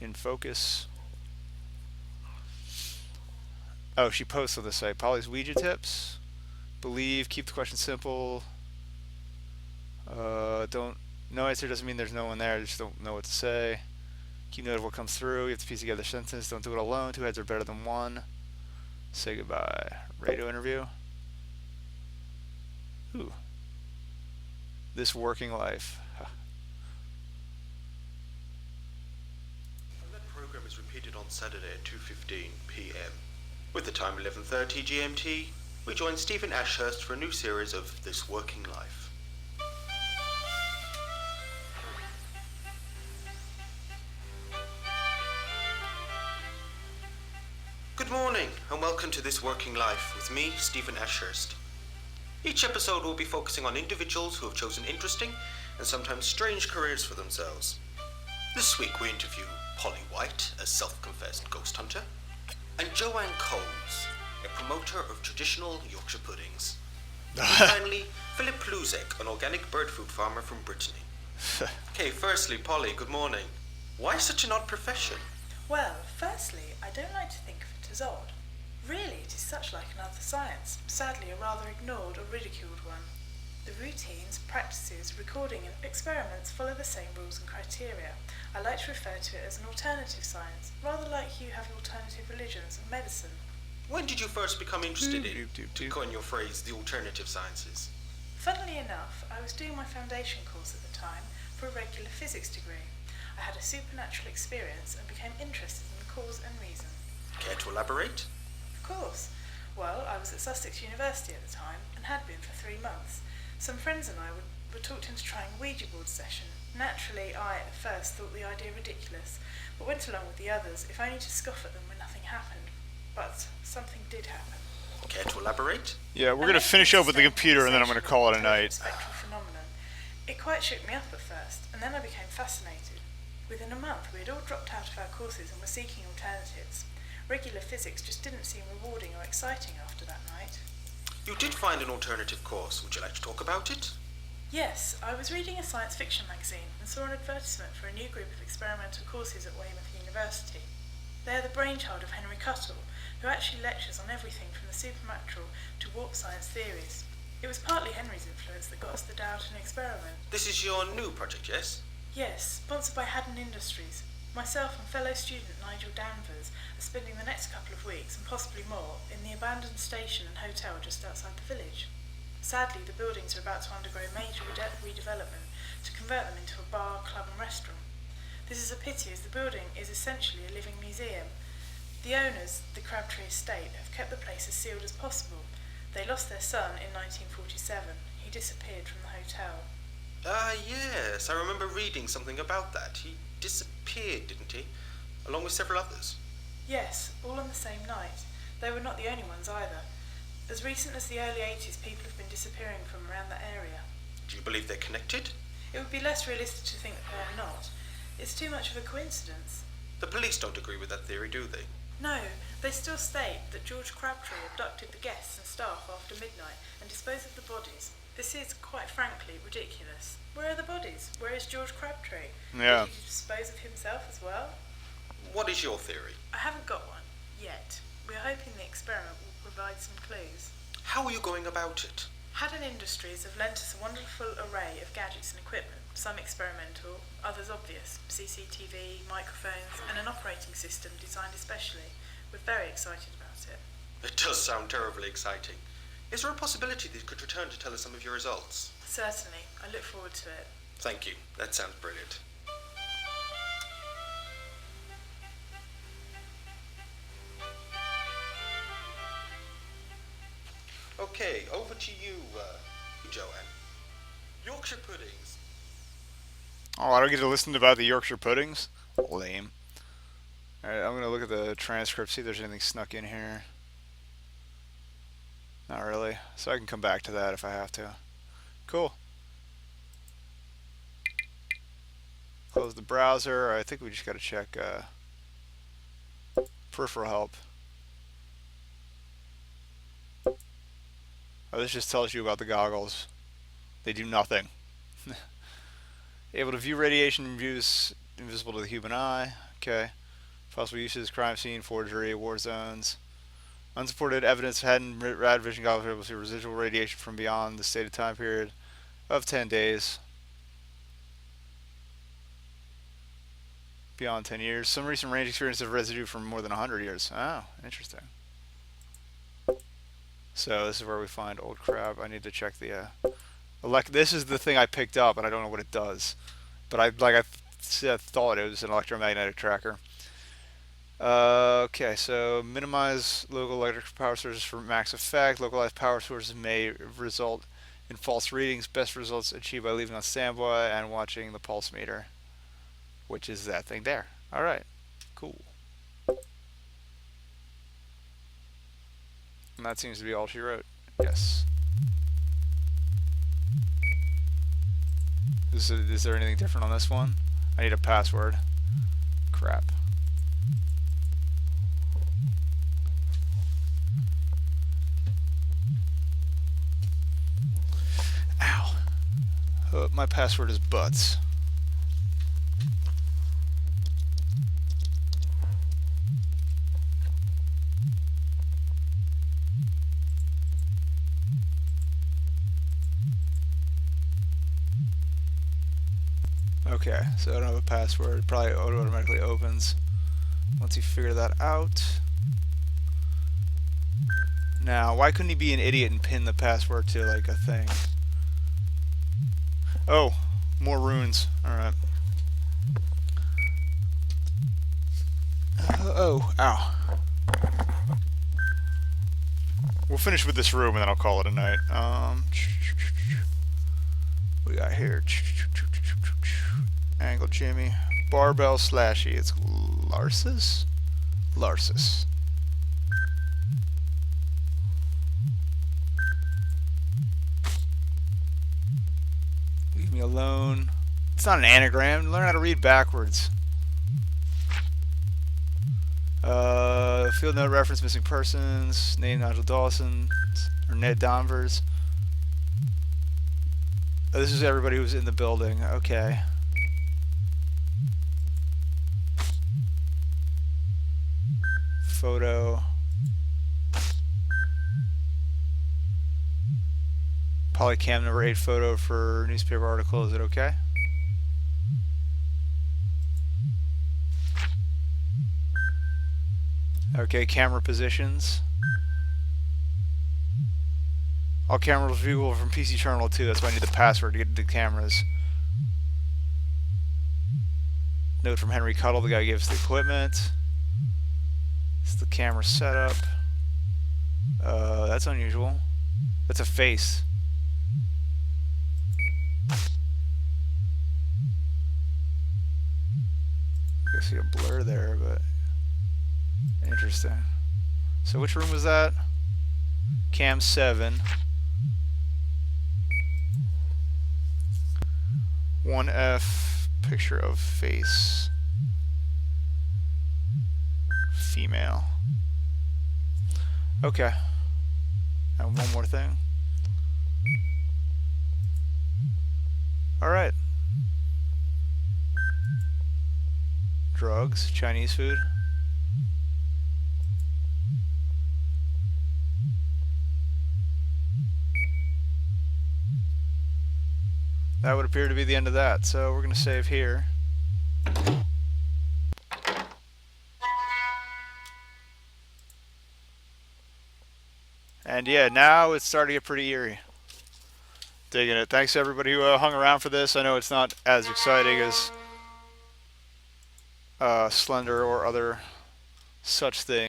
In focus. Oh, she posts on the site. Polly's Ouija tips. Believe. Keep the question simple. Don't. No answer doesn't mean there's no one there. I just don't know what to say. Keep note of what comes through. You have to piece together a sentence. Don't do it alone. Two heads are better than one. Say goodbye. Radio interview. Ooh. This working life. And that program is repeated on Saturday at 2:15 p.m. With the time 11:30 GMT, we join Stephen Ashurst for a new series of This Working Life. Good morning, and welcome to This Working Life with me, Stephen Ashurst. Each episode will be focusing on individuals who have chosen interesting and sometimes strange careers for themselves. This week we interview Polly White, a self-confessed ghost hunter, and Joanne Coles, a promoter of traditional Yorkshire puddings. And finally, Philip Pluzek, an organic bird food farmer from Brittany. Okay, firstly, Polly, good morning. Why such an odd profession? Well, firstly, I don't like to think of it as odd. Really, it is such like another science, sadly a rather ignored or ridiculed one. The routines, practices, recording and experiments follow the same rules and criteria. I like to refer to it as an alternative science, rather like you have alternative religions and medicine. When did you first become interested in, to coin your phrase, the alternative sciences? Funnily enough, I was doing my foundation course at the time for a regular physics degree. I had a supernatural experience and became interested in the cause and reason. Care to elaborate? Of course. Well, I was at Sussex University at the time and had been for 3 months. Some friends and I were talked into trying a Ouija board session. Naturally, I at first thought the idea ridiculous, but went along with the others, if only to scoff at them when nothing happened. But something did happen. Care to elaborate? Yeah, we're gonna finish up with the computer and then I'm gonna call it a night. Spectral phenomenon. It quite shook me up at first, and then I became fascinated. Within a month, we had all dropped out of our courses and were seeking alternatives. Regular physics just didn't seem rewarding or exciting after that night. You did find an alternative course. Would you like to talk about it? Yes, I was reading a science fiction magazine and saw an advertisement for a new group of experimental courses at Weymouth University. They are the brainchild of Henry Cuttle, who actually lectures on everything from the supernatural to warp science theories. It was partly Henry's influence that got us the doubt and experiment. This is your new project, yes? Yes, sponsored by Haddon Industries. Myself and fellow student Nigel Danvers are spending the next couple of weeks, and possibly more, in the abandoned station and hotel just outside the village. Sadly, the buildings are about to undergo major redevelopment to convert them into a bar, club and restaurant. This is a pity, as the building is essentially a living museum. The owners, the Crabtree Estate, have kept the place as sealed as possible. They lost their son in 1947. He disappeared from the hotel. Yes, I remember reading something about that. He disappeared, didn't he? Along with several others. Yes, all on the same night. They were not the only ones either. As recent as the early 80s, people have been disappearing from around that area. Do you believe they're connected? It would be less realistic to think that they are not. It's too much of a coincidence. The police don't agree with that theory, do they? No, they still state that George Crabtree abducted the guests and staff after midnight and disposed of the bodies. This is, quite frankly, ridiculous. Where are the bodies? Where is George Crabtree? Yeah. Did he dispose of himself as well? What is your theory? I haven't got one, yet. We're hoping the experiment will provide some clues. How are you going about it? Haddon Industries have lent us a wonderful array of gadgets and equipment, some experimental, others obvious, CCTV, microphones, and an operating system designed especially. We're very excited about it. It does sound terribly exciting. Is there a possibility that you could return to tell us some of your results? Certainly. I look forward to it. Thank you. That sounds brilliant. Okay, over to you, Joanne. Yorkshire puddings. Oh, I don't get to listen about the Yorkshire puddings? Lame. Alright, I'm gonna look at the transcript, see if there's anything snuck in here. Not really. So I can come back to that if I have to. Cool. Close the browser. I think we just gotta check peripheral help. Oh, this just tells you about the goggles. They do nothing. Able to view radiation views invisible to the human eye. Okay. Possible uses: crime scene, forgery, war zones. Unsupported evidence hadn't rad vision goggles able to see residual radiation from beyond the stated time period of 10 days. Beyond 10 years. Some recent range experience of residue from more than 100 years. Oh, interesting. So this is where we find old crap. I need to check the this is the thing I picked up, and I don't know what it does. But I thought it was an electromagnetic tracker. Okay, so minimize local electric power sources for max effect. Localized power sources may result in false readings. Best results achieved by leaving on standby and watching the pulse meter, which is that thing there. All right, cool. And that seems to be all she wrote. Yes. Is there anything different on this one? I need a password. Crap. Ow. My password is butts. Okay, so I don't have a password. Probably automatically opens once you figure that out. Now, why couldn't he be an idiot and pin the password to like a thing? Oh, more runes. Alright. Oh, ow. We'll finish with this room and then I'll call it a night. What we got here? Angle Jimmy. Barbell Slashy. It's Larsis? Larsis. Leave me alone. It's not an anagram. Learn how to read backwards. Field note reference: missing persons. Name: Nigel Dawson or Ned Danvers. Oh, this is everybody who was in the building. Okay. Photo. Polycam number 8 photo for newspaper article. Is it okay? Okay, camera positions. All cameras viewable from PC Terminal 2. That's why I need the password to get into the cameras. Note from Henry Cuddle, the guy who gave us the equipment. This is the camera setup. That's unusual. That's a face. I see a blur there, but interesting. So which room was that? Cam 7. 1F, picture of face. Female. Okay. And one more thing. Alright. Drugs, Chinese food. That would appear to be the end of that, so we're going to save here. And yeah, now it's starting to get pretty eerie. Digging it. Thanks to everybody who hung around for this. I know it's not as exciting as Slender or other such things.